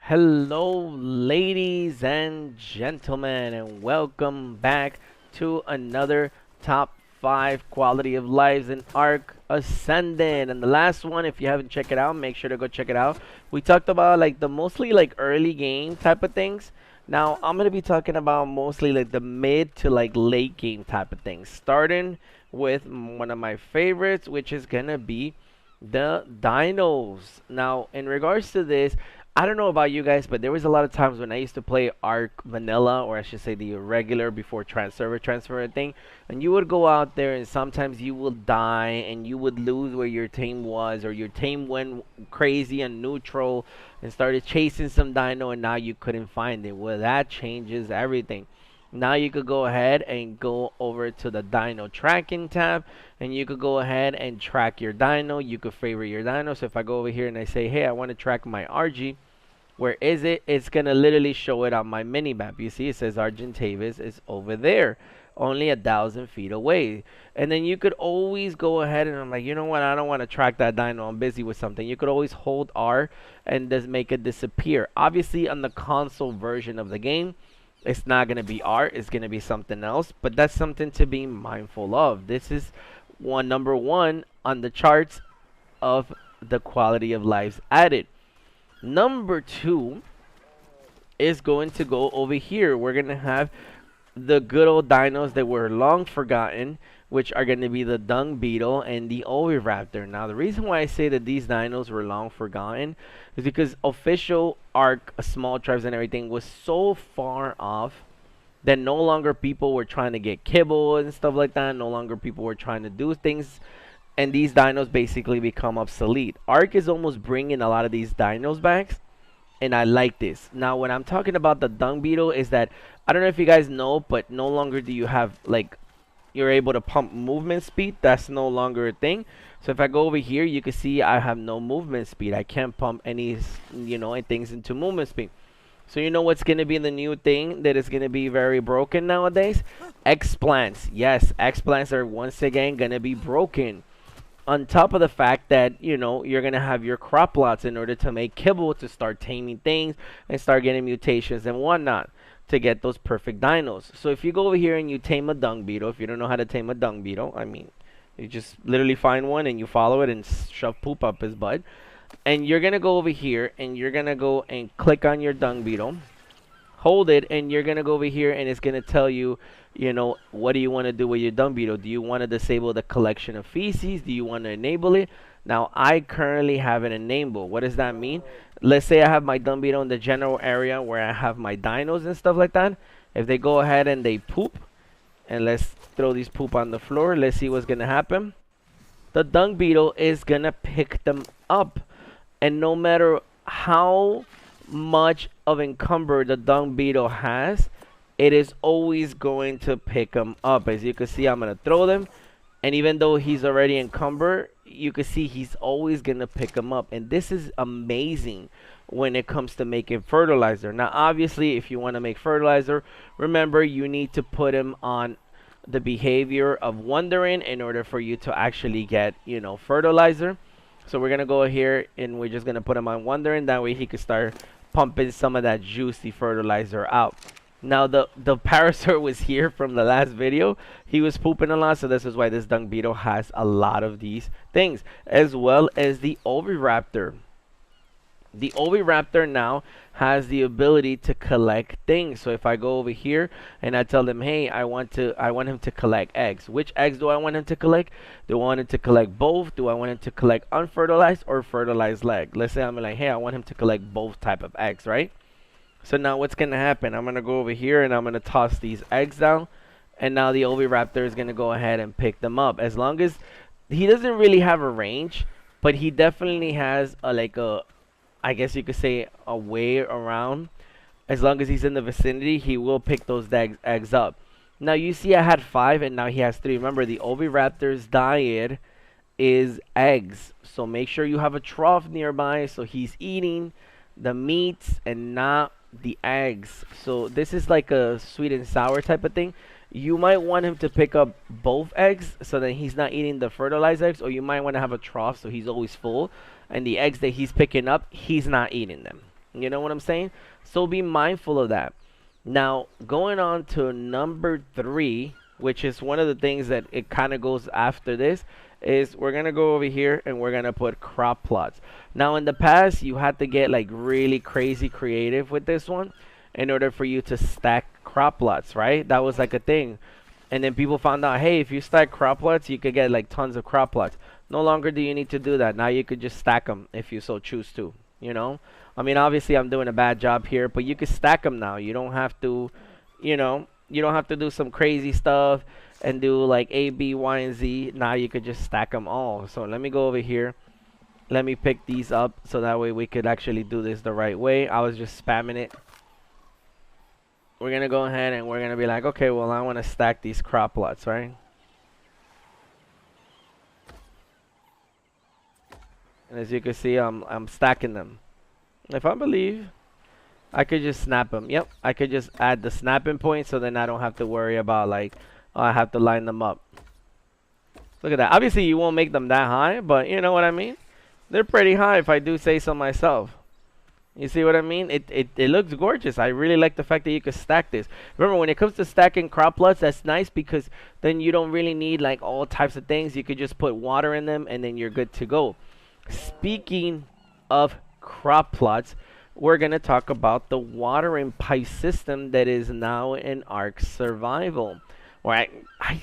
Hello, ladies and gentlemen, and welcome back to another top 5 quality of lives in ARK Ascended. And the last one, if you haven't checked it out, make sure to go check it out. We talked about like the mostly like early game type of things. Now I'm gonna be talking about mostly like the mid to like late game type of things. Starting with one of my favorites, which is gonna be the dinos. Now, in regards to this, I don't know about you guys, but there was a lot of times when I used to play Ark Vanilla, or I should say the regular before transfer thing, and you would go out there and sometimes you will die and you would lose where your team was, or your team went crazy and neutral and started chasing some dino and now you couldn't find it. Well, that changes everything. Now you could go ahead and go over to the dino tracking tab, and you could go ahead and track your dino. You could favorite your dino. So if I go over here and I say, hey, I want to track my RG, where is it? It's gonna literally show it on my mini map. You see, it says Argentavis is over there, only 1,000 feet away. And then you could always go ahead and I'm like, you know what? I don't want to track that dino. I'm busy with something. You could always hold R and just make it disappear. Obviously, on the console version of the game, it's not gonna be art. It's gonna be something else. But that's something to be mindful of. This is number one on the charts of the quality of lives added. Number two is going to go over here. We're going to have the good old dinos that were long forgotten, which are going to be the dung beetle and the oviraptor. Now, the reason why I say that these dinos were long forgotten is because official ARK small tribes and everything was so far off that no longer people were trying to get kibble and stuff like that. No longer people were trying to do things, and these dinos basically become obsolete. ARK is almost bringing a lot of these dinos back, and I like this. Now, when I'm talking about the dung beetle, is that I don't know if you guys know, but no longer do you have like you're able to pump movement speed. That's no longer a thing. So if I go over here, you can see I have no movement speed. I can't pump any things into movement speed. So you know what's going to be the new thing that is going to be very broken nowadays? X-plants. Yes, X-plants are once again going to be broken. On top of the fact that, you're going to have your crop lots in order to make kibble to start taming things and start getting mutations and whatnot to get those perfect dinos. So if you go over here and you tame a dung beetle, if you don't know how to tame a dung beetle, I mean, you just literally find one and you follow it and shove poop up his butt. And you're going to go over here and you're going to go and click on your dung beetle, hold it, and you're going to go over here and it's going to tell you, what do you want to do with your dung beetle? Do you want to disable the collection of feces? Do you want to enable it? Now, I currently have it enabled. What does that mean? Let's say I have my dung beetle in the general area where I have my dinos and stuff like that. If they go ahead and they poop, and let's throw these poop on the floor, let's see what's going to happen. The dung beetle is going to pick them up. And no matter how much of encumber the dung beetle has, it is always going to pick them up. As you can see, I'm going to throw them. And even though he's already encumbered, you can see he's always going to pick them up. And this is amazing when it comes to making fertilizer. Now, obviously, if you want to make fertilizer, remember, you need to put him on the behavior of wandering in order for you to actually get, fertilizer. So we're going to go here and we're just going to put him on wandering. That way he could start pumping some of that juicy fertilizer out. Now, the Parasaur was here from the last video. He was pooping a lot, so this is why this dung beetle has a lot of these things, as well as the oviraptor. The oviraptor now has the ability to collect things. So if I go over here and I tell them, hey, I want him to collect eggs. Which eggs do I want him to collect? Do I want him to collect both? Do I want him to collect unfertilized or fertilized leg? Let's say I'm like, hey, I want him to collect both type of eggs, right? So now what's going to happen? I'm going to go over here and I'm going to toss these eggs down. And now the oviraptor is going to go ahead and pick them up. As long as he doesn't really have a range, but he definitely has I guess you could say a way around. As long as he's in the vicinity, he will pick those eggs up. Now you see I had 5 and now he has 3. Remember, the oviraptor's diet is eggs. So make sure you have a trough nearby so he's eating the meats and not the eggs. So this is like a sweet and sour type of thing. You might want him to pick up both eggs so that he's not eating the fertilized eggs, or you might want to have a trough so he's always full, and the eggs that he's picking up, he's not eating them. You know what I'm saying? So be mindful of that. Now, going on to number 3, which is one of the things that it kind of goes after this, is we're going to go over here and we're going to put crop plots. Now, in the past, you had to get like really crazy creative with this one in order for you to stack crop plots, right? That was like a thing. And then people found out, hey, if you stack crop plots, you could get like tons of crop plots. No longer do you need to do that. Now you could just stack them if you so choose to, you know? I mean, obviously I'm doing a bad job here, but you can stack them now. You don't have to, you know, you don't have to do some crazy stuff and do like A, B, Y, and Z. Now you could just stack them all. So let me go over here. Let me pick these up so that way we could actually do this the right way. I was just spamming it. We're going to go ahead and we're going to be like, okay, well, I want to stack these crop plots, right? And as you can see, I'm stacking them. If I believe, I could just snap them. Yep, I could just add the snapping point so then I don't have to worry about like, oh, I have to line them up. Look at that. Obviously, you won't make them that high, but you know what I mean? They're pretty high if I do say so myself. You see what I mean? It looks gorgeous. I really like the fact that you can stack this. Remember, when it comes to stacking crop plots, that's nice because then you don't really need like all types of things. You could just put water in them and then you're good to go. Speaking of crop plots, we're going to talk about the watering pipe system that is now in ARK Survival. Or I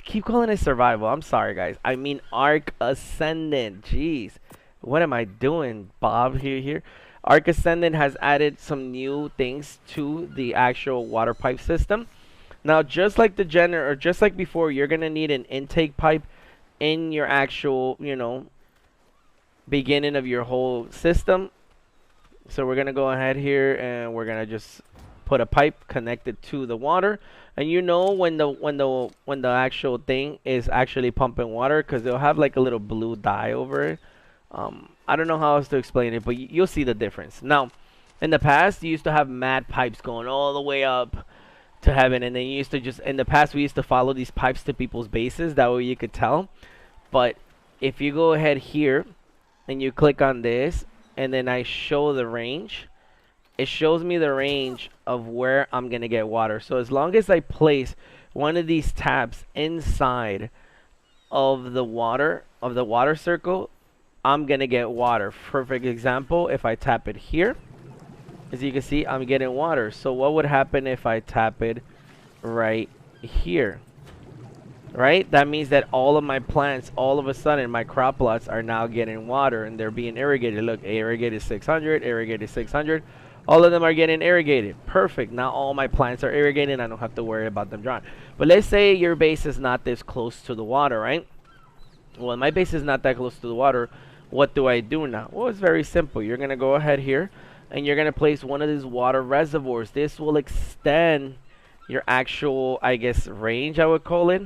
keep calling it Survival. I'm sorry, guys. I mean ARK Ascended. Jeez. What am I doing, Bob? Here. ARK Ascended has added some new things to the actual water pipe system. Now, just like just like before, you're going to need an intake pipe in your actual, you know, beginning of your whole system. So we're going to go ahead here and we're going to just put a pipe connected to the water. And you know when the actual thing is actually pumping water, because they'll have like a little blue dye over it. I don't know how else to explain it, but you'll see the difference. Now, in the past, you used to have mad pipes going all the way up to heaven, and then you used to just, in the past, we used to follow these pipes to people's bases. That way you could tell. But if you go ahead here and you click on this, and then I show the range, it shows me the range of where I'm going to get water. So as long as I place one of these tabs inside of the water circle, I'm going to get water. Perfect example, if I tap it here, as you can see, I'm getting water. So what would happen if I tap it right here? Right? That means that all of my plants, all of a sudden, my crop plots are now getting water and they're being irrigated. Look, irrigated 600, irrigated 600. All of them are getting irrigated. Perfect. Now all my plants are irrigated. I don't have to worry about them drying. But let's say your base is not this close to the water, right? Well, my base is not that close to the water. What do I do now? Well, it's very simple. You're going to go ahead here and you're going to place one of these water reservoirs. This will extend your actual, I guess, range, I would call it.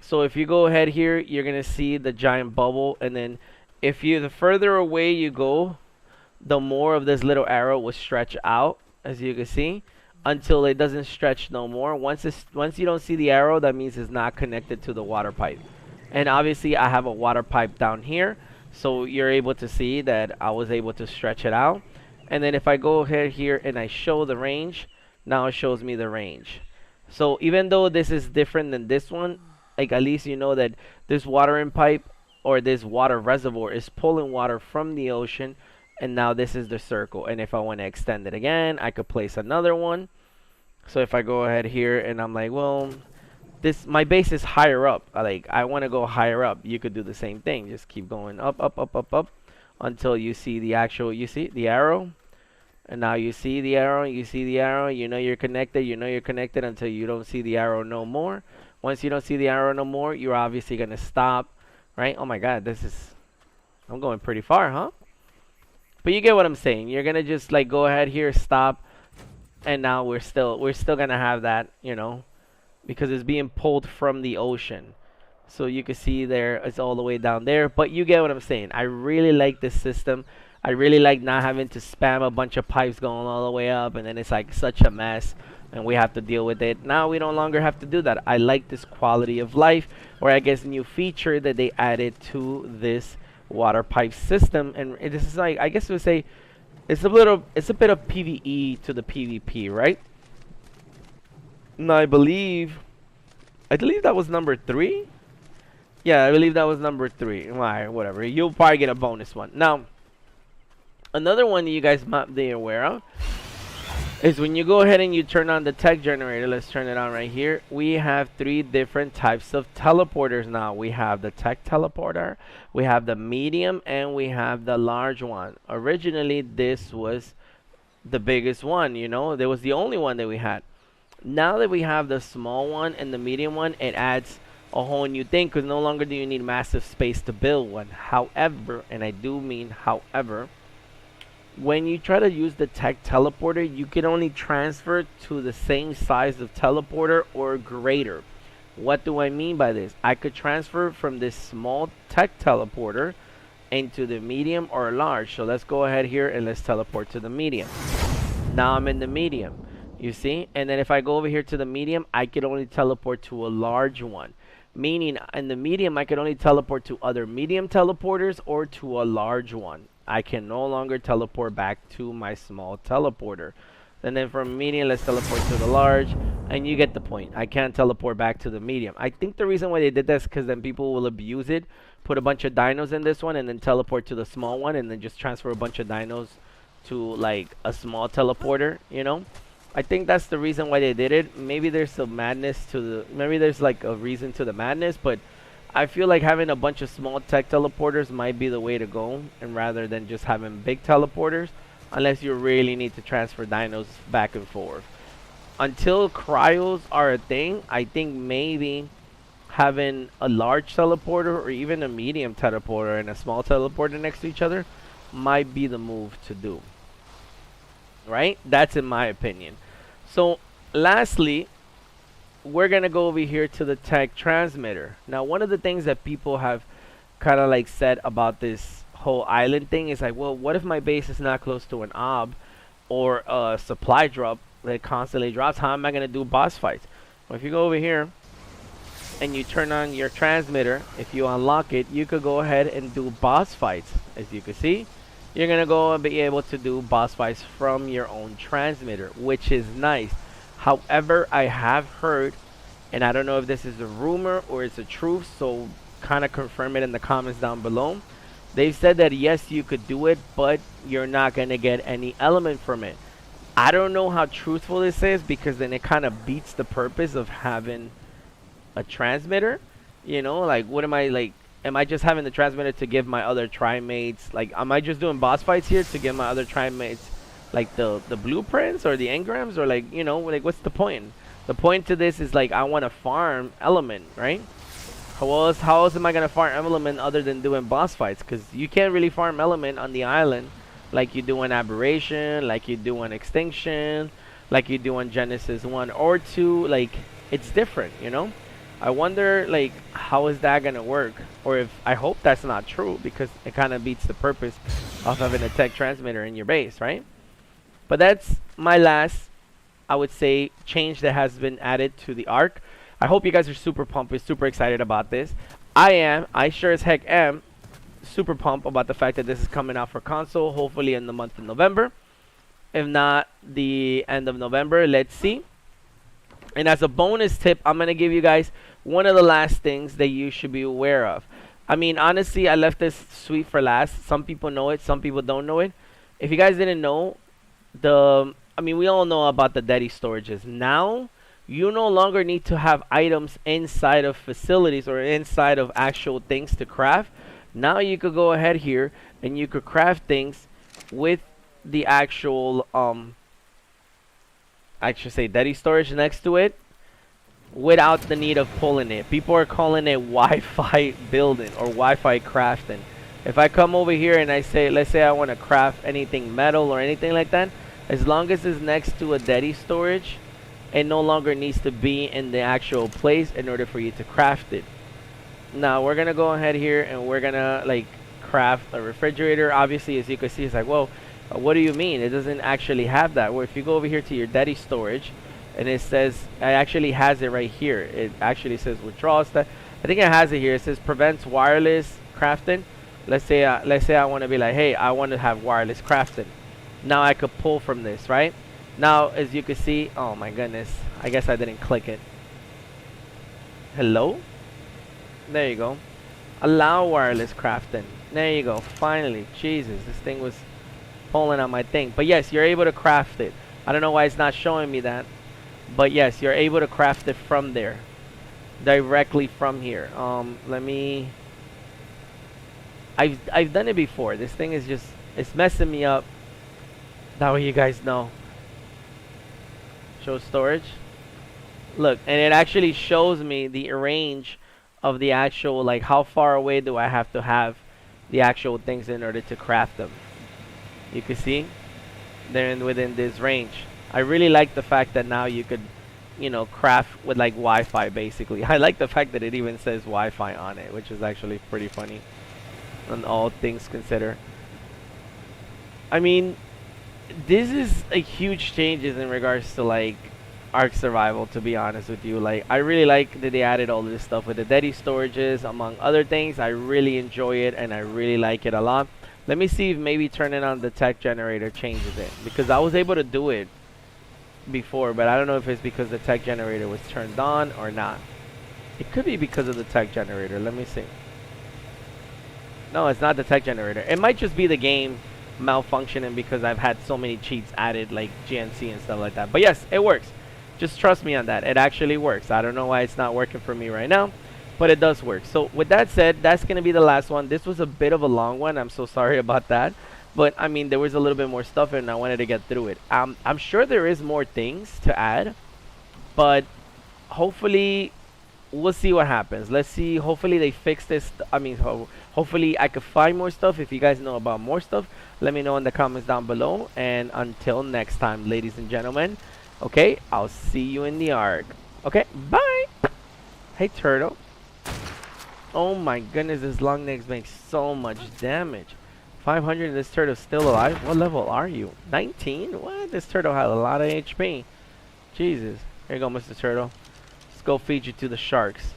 So if you go ahead here, you're going to see the giant bubble. And then the further away you go, the more of this little arrow will stretch out, as you can see, until it doesn't stretch no more. Once you don't see the arrow, that means it's not connected to the water pipe. And obviously I have a water pipe down here, so you're able to see that I was able to stretch it out. And then if I go ahead here and I show the range, now it shows me the range. So even though this is different than this one, like at least you know that this watering pipe or this water reservoir is pulling water from the ocean, and now this is the circle. And if I want to extend it again, I could place another one. So if I go ahead here and I'm like, well, my base is higher up, like I want to go higher up, you could do the same thing. Just keep going up until you see the actual, you see the arrow, and now you see the arrow, you know you're connected until you don't see the arrow no more. Once you don't see the arrow no more, you're obviously going to stop, right? Oh my god, I'm going pretty far, huh? But you get what I'm saying. You're going to just like go ahead here, stop, and now we're still going to have that, you know, because it's being pulled from the ocean. So you can see there, it's all the way down there. But you get what I'm saying. I really like this system. I really like not having to spam a bunch of pipes going all the way up, and then it's like such a mess, and we have to deal with it. Now we no longer have to do that. I like this quality of life, or I guess new feature that they added to this water pipe system. And this is like, I guess we would say, it's a bit of PvE to the PvP, right? Now I believe that was number 3. Yeah, I believe that was number 3. Alright, whatever. You'll probably get a bonus one. Now, another one that you guys might be aware of is when you go ahead and you turn on the tech generator. Let's turn it on right here. We have 3 different types of teleporters now. We have the tech teleporter, we have the medium, and we have the large one. Originally, this was the biggest one, you know. There was the only one that we had. Now that we have the small one and the medium one, it adds a whole new thing, because no longer do you need massive space to build one. However, and I do mean however, when you try to use the tech teleporter, you can only transfer to the same size of teleporter or greater. What do I mean by this? I could transfer from this small tech teleporter into the medium or large. So let's go ahead here and let's teleport to the medium. Now I'm in the medium, you see? And then if I go over here to the medium, I could only teleport to a large one. Meaning in the medium, I could only teleport to other medium teleporters or to a large one. I can no longer teleport back to my small teleporter. And then from medium, let's teleport to the large. And you get the point. I can't teleport back to the medium. I think the reason why they did this is because then people will abuse it. Put a bunch of dinos in this one and then teleport to the small one. And then just transfer a bunch of dinos to like a small teleporter, you know. I think that's the reason why they did it. Maybe there's some madness to the... Maybe there's like a reason to the madness. But I feel like having a bunch of small tech teleporters might be the way to go, and rather than just having big teleporters, unless you really need to transfer dinos back and forth. Until cryos are a thing, I think maybe having a large teleporter or even a medium teleporter and a small teleporter next to each other might be the move to do. Right? That's in my opinion. So lastly, we're gonna go over here to the tech transmitter. Now, one of the things that people have kind of like said about this whole island thing is like, well, what if my base is not close to an ob or a supply drop that constantly drops? How am I gonna do boss fights? Well, if you go over here and you turn on your transmitter, if you unlock it, you could go ahead and do boss fights. As you can see, you're gonna go and be able to do boss fights from your own transmitter, which is nice. However, I have heard, and I don't know if this is a rumor or it's a truth, so kind of confirm it in the comments down below. They've said that yes, you could do it, but you're not going to get any element from it. I don't know how truthful this is, because then it kind of beats the purpose of having a transmitter. You know, like, what am I, like, am I just having the transmitter to give my other tri-mates, like, am I just doing boss fights here to give my other tri-mates like the blueprints or the engrams, or like, you know, like, what's the point? The point to this is like, I want to farm element, right? How else am I gonna farm element other than doing boss fights? Because you can't really farm element on the island like you do in Aberration, like you do in Extinction, like you do in Genesis 1 or 2. Like, it's different, you know. I wonder, like, how is that gonna work? Or if, I hope that's not true, because it kind of beats the purpose of having a tech transmitter in your base, right? But that's my last, I would say, change that has been added to the ARK. I hope you guys are super pumped, super excited about this. I sure as heck am super pumped about the fact that this is coming out for console, hopefully in the month of November. If not the end of November, let's see. And as a bonus tip, I'm going to give you guys one of the last things that you should be aware of. I mean, honestly, I left this sweet for last. Some people know it, some people don't know it. If you guys didn't know, we all know about the daddy storages. Now, you no longer need to have items inside of facilities or inside of actual things to craft. Now you could go ahead here and you could craft things with the actual, I should say daddy storage next to it, without the need of pulling it. People are calling it Wi-Fi building or Wi-Fi crafting. If I come over here and I say, let's say I want to craft anything metal or anything like that, as long as it's next to a daddy storage, it no longer needs to be in the actual place in order for you to craft it. Now we're gonna go ahead here and we're gonna like craft a refrigerator. Obviously, as you can see, it's like, whoa, what do you mean? It doesn't actually have that. Well, if you go over here to your daddy storage, and it says, it actually has it right here. It actually says withdrawal stuff. I think it has it here. It says prevents wireless crafting. Let's say I want to be like, hey, I want to have wireless crafting. Now I could pull from this, right? Now, as you can see, oh my goodness, I guess I didn't click it. Hello? There you go. Allow wireless crafting. There you go. Finally, Jesus, this thing was pulling on my thing. But yes, you're able to craft it. I don't know why it's not showing me that. But yes, you're able to craft it from there. Directly from here. Let me... I've done it before. This thing is just... It's messing me up. That way you guys know. Show storage. Look, and it actually shows me the range of the actual, like, how far away do I have to have the actual things in order to craft them. You can see they're within this range. I really like the fact that now you could, you know, craft with like Wi-Fi basically. I like the fact that it even says Wi-Fi on it, which is actually pretty funny on all things considered. I mean, this is a huge changes in regards to like Ark Survival, to be honest with you. Like, I really like that they added all this stuff with the Dedi storages, among other things. I really enjoy it, and I really like it a lot. Let me see if maybe turning on the tech generator changes it, because I was able to do it before, but I don't know if it's because the tech generator was turned on or not. It could be because of the tech generator. Let me see. No, it's not the tech generator. It might just be the game malfunctioning because I've had so many cheats added, like GNC and stuff like that. But yes, it works. Just trust me on that. It actually works. I don't know why it's not working for me right now, but it does work. So with that said, that's going to be the last one. This was a bit of a long one. I'm so sorry about that. But I mean, there was a little bit more stuff and I wanted to get through it. I'm sure there is more things to add, but hopefully we'll see what happens. Let's see. Hopefully they fix this. I mean, hopefully I could find more stuff. If you guys know about more stuff, let me know in the comments down below. And until next time, ladies and gentlemen, okay, I'll see you in the Ark. Okay, bye. Hey, turtle. Oh my goodness, this long legs makes so much damage. 500, this turtle's still alive. What level are you? 19? What? This turtle had a lot of HP. Jesus. Here you go, Mr. Turtle. Let's go feed you to the sharks.